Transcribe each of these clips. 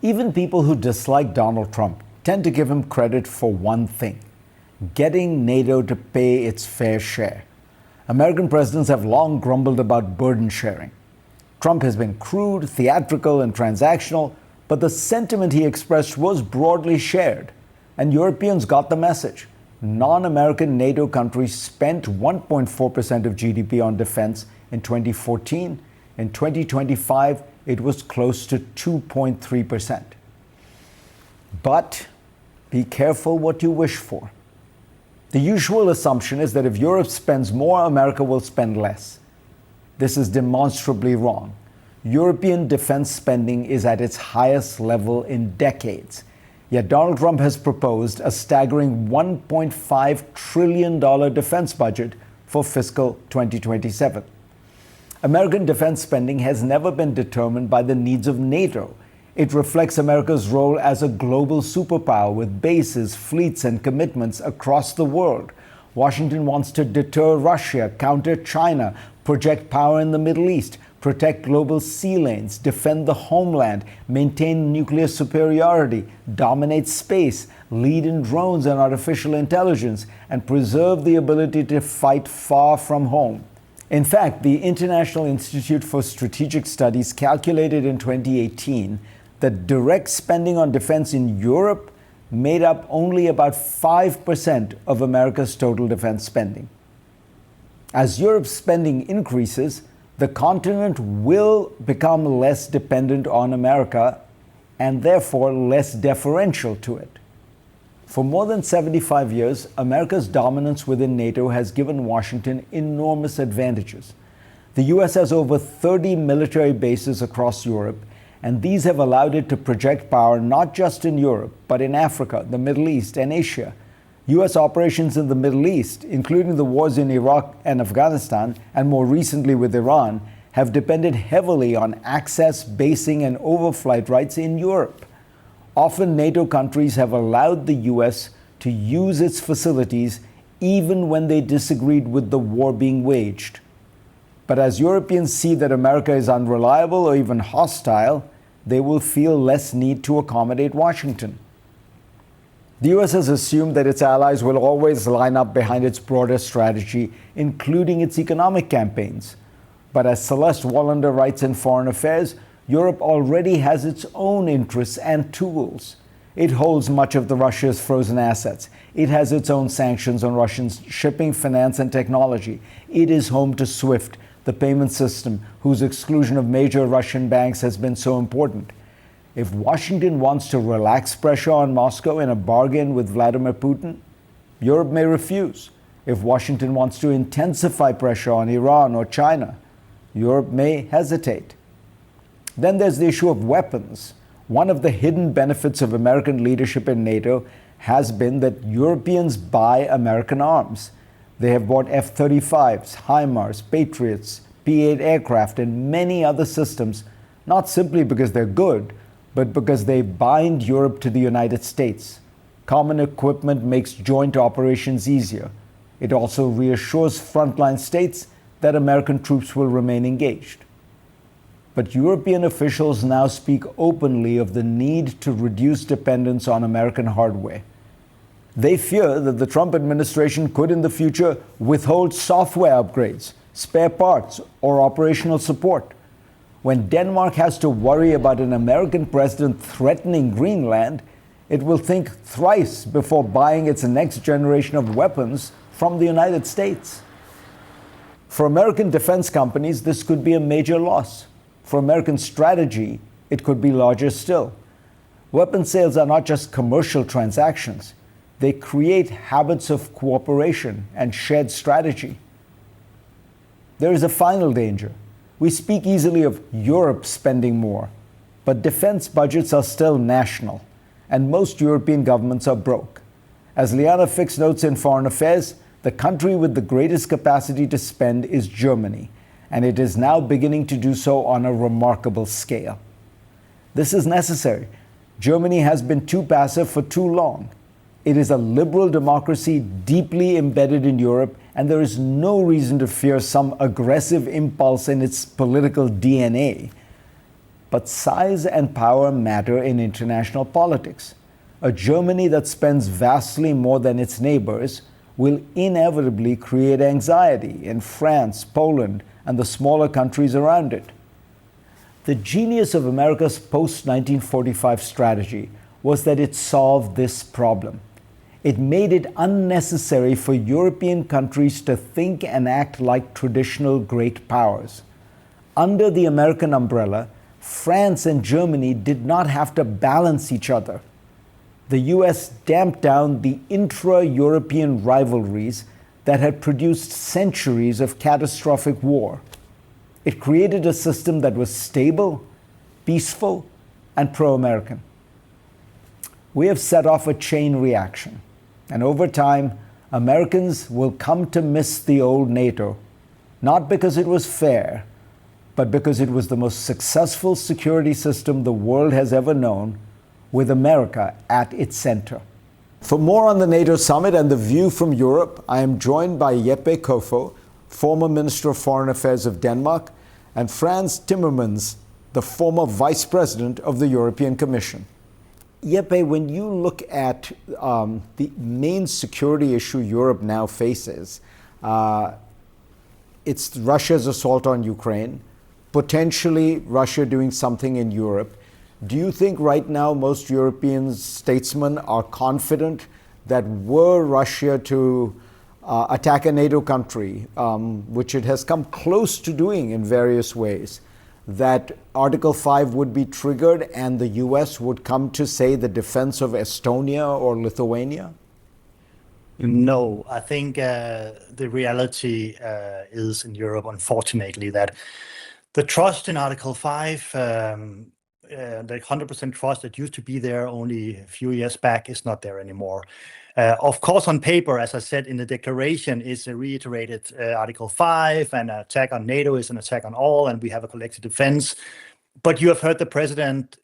Even people who dislike Donald Trump tend to give him credit for one thing: getting NATO to pay its fair share. American presidents have long grumbled about burden sharing. Trump has been crude, theatrical, and transactional, but the sentiment he expressed was broadly shared, and Europeans got the message. Non-American NATO countries spent 1.4% of GDP on defense in 2014. In 2025, it was close to 2.3%. But be careful what you wish for. The usual assumption is that if Europe spends more, America will spend less. This is demonstrably wrong. European defense spending is at its highest level in decades. Yet Donald Trump has proposed a staggering $1.5 trillion defense budget for fiscal 2027. American defense spending has never been determined by the needs of NATO. It reflects America's role as a global superpower with bases, fleets, and commitments across the world. Washington wants to deter Russia, counter China, project power in the Middle East, protect global sea lanes, defend the homeland, maintain nuclear superiority, dominate space, lead in drones and artificial intelligence, and preserve the ability to fight far from home. In fact, the International Institute for Strategic Studies calculated in 2018 that direct spending on defense in Europe made up only about 5% of America's total defense spending. As Europe's spending increases, the continent will become less dependent on America and therefore less deferential to it. For more than 75 years, America's dominance within NATO has given Washington enormous advantages. The US has over 30 military bases across Europe, and these have allowed it to project power not just in Europe, but in Africa, the Middle East, and Asia. US operations in the Middle East, including the wars in Iraq and Afghanistan, and more recently with Iran, have depended heavily on access, basing, and overflight rights in Europe. Often NATO countries have allowed the US to use its facilities even when they disagreed with the war being waged. But as Europeans see that America is unreliable or even hostile, they will feel less need to accommodate Washington. The US has assumed that its allies will always line up behind its broader strategy, including its economic campaigns. But as Celeste Wallander writes in Foreign Affairs, Europe already has its own interests and tools. It holds much of Russia's frozen assets. It has its own sanctions on Russian shipping, finance, and technology. It is home to SWIFT, the payment system whose exclusion of major Russian banks has been so important. If Washington wants to relax pressure on Moscow in a bargain with Vladimir Putin, Europe may refuse. If Washington wants to intensify pressure on Iran or China, Europe may hesitate. Then there's the issue of weapons. One of the hidden benefits of American leadership in NATO has been that Europeans buy American arms. They have bought F-35s, HIMARS, Patriots, P-8 aircraft, and many other systems, not simply because they're good, but because they bind Europe to the United States. Common equipment makes joint operations easier. It also reassures frontline states that American troops will remain engaged. But European officials now speak openly of the need to reduce dependence on American hardware. They fear that the Trump administration could in the future withhold software upgrades, spare parts, or operational support. When Denmark has to worry about an American president threatening Greenland, it will think thrice before buying its next generation of weapons from the United States. For American defense companies, this could be a major loss. For American strategy, it could be larger still. Weapon sales are not just commercial transactions. They create habits of cooperation and shared strategy. There is a final danger. We speak easily of Europe spending more, but defense budgets are still national, and most European governments are broke. As Liana Fix notes in Foreign Affairs, the country with the greatest capacity to spend is Germany, and it is now beginning to do so on a remarkable scale. This is necessary. Germany has been too passive for too long. It is a liberal democracy deeply embedded in Europe, and there is no reason to fear some aggressive impulse in its political DNA. but size and power matter in international politics. A Germany that spends vastly more than its neighbors will inevitably create anxiety in France, Poland, and the smaller countries around it. The genius of America's post-1945 strategy was that it solved this problem. It made it unnecessary for European countries to think and act like traditional great powers. Under the American umbrella, France and Germany did not have to balance each other. The US damped down the intra-European rivalries that had produced centuries of catastrophic war. It created a system that was stable, peaceful, and pro-American. We have set off a chain reaction, and over time, Americans will come to miss the old NATO, not because it was fair, but because it was the most successful security system the world has ever known, with America at its center. For more on the NATO summit and the view from Europe, I am joined by Jeppe Kofod, former Minister of Foreign Affairs of Denmark, and Frans Timmermans, the former Vice President of the European Commission. Jeppe, when you look at the main security issue Europe now faces, it's Russia's assault on Ukraine, potentially Russia doing something in Europe. Do you think right now most European statesmen are confident that were Russia to attack a NATO country, which it has come close to doing in various ways, that Article 5 would be triggered and the US would come to, say, the defense of Estonia or Lithuania? No, I think the reality is in Europe, unfortunately, that the trust in Article 5, the 100% trust that used to be there only a few years back, is not there anymore. Of course, on paper, as I said in the declaration, is reiterated Article 5, and an attack on NATO is an attack on all, and we have a collective defense. But you have heard the president,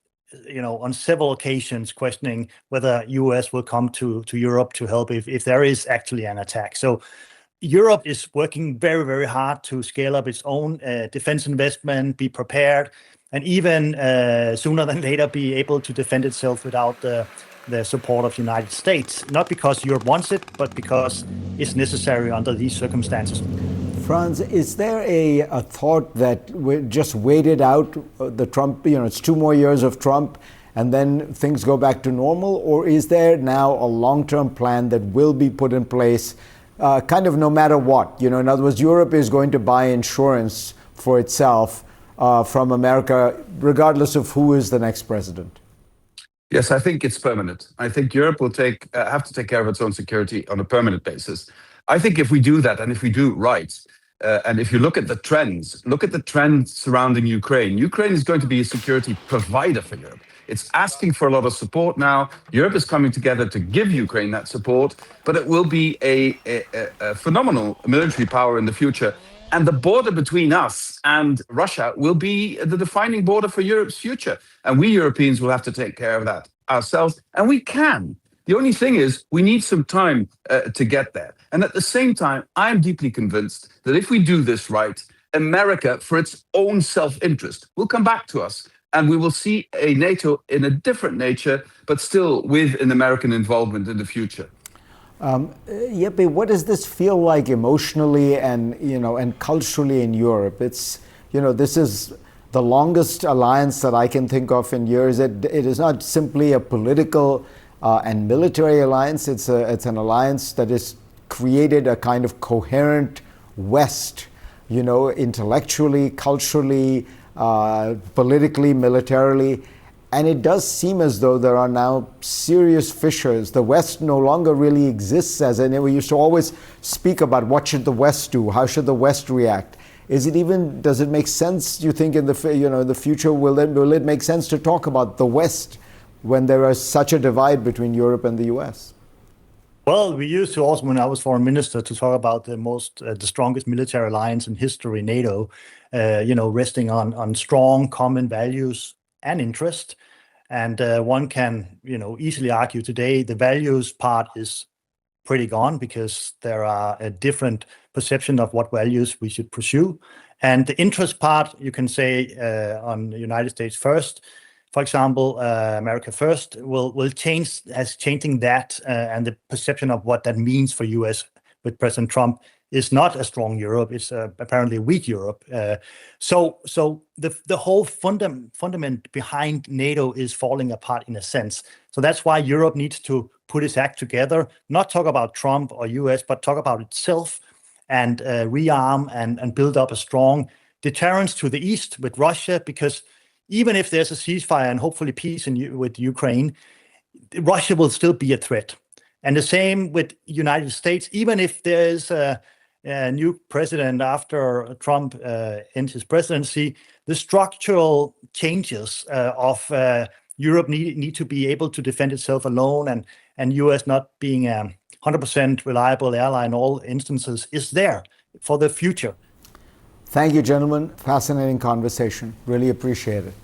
on several occasions questioning whether US will come to Europe to help if there is actually an attack. So Europe is working very, very hard to scale up its own defense investment, be prepared, and even sooner than later be able to defend itself without the support of the United States. Not because Europe wants it, but because it's necessary under these circumstances. Frans, is there a thought that we just waited out the Trump, it's 2 more years of Trump and then things go back to normal? Or is there now a long-term plan that will be put in place kind of no matter what? In other words, Europe is going to buy insurance for itself from America, regardless of who is the next president. Yes, I think it's permanent. I think Europe will have to take care of its own security on a permanent basis. I think if we do that, and if we do right, and if you look at the trends surrounding Ukraine. Ukraine is going to be a security provider for Europe. It's asking for a lot of support now. Europe is coming together to give Ukraine that support, but it will be a phenomenal military power in the future. And the border between us and Russia will be the defining border for Europe's future. And we Europeans will have to take care of that ourselves. And we can. The only thing is we need some time to get there. And at the same time, I'm deeply convinced that if we do this right, America, for its own self-interest, will come back to us. And we will see a NATO in a different nature, but still with an American involvement in the future. Jeppe, what does this feel like emotionally and culturally in Europe? It's, this is the longest alliance that I can think of in years. It is not simply a political and military alliance. It's an alliance that has created a kind of coherent West, intellectually, culturally, politically, militarily. And it does seem as though there are now serious fissures. The West no longer really exists we used to always speak about what should the West do? How should the West react? Does it make sense, do you think, in the future, will it make sense to talk about the West when there is such a divide between Europe and the US? Well, we used to also, when I was foreign minister, to talk about the strongest military alliance in history, NATO, resting on strong common values and interest. And one can, easily argue today the values part is pretty gone because there are different perception of what values we should pursue. And the interest part, you can say on the United States first, for example, America first will change, as changing that and the perception of what that means for US with President Trump is not a strong Europe. It's apparently a weak Europe. So the whole fundament behind NATO is falling apart in a sense. So that's why Europe needs to put its act together, not talk about Trump or US, but talk about itself and rearm and build up a strong deterrence to the east with Russia, because even if there's a ceasefire and hopefully peace with Ukraine, Russia will still be a threat. And the same with United States, even if there's a new president after Trump ends his presidency, the structural changes of Europe need to be able to defend itself alone, and US not being a 100% reliable ally in all instances is there for the future. Thank you, gentlemen. Fascinating conversation. Really appreciate it.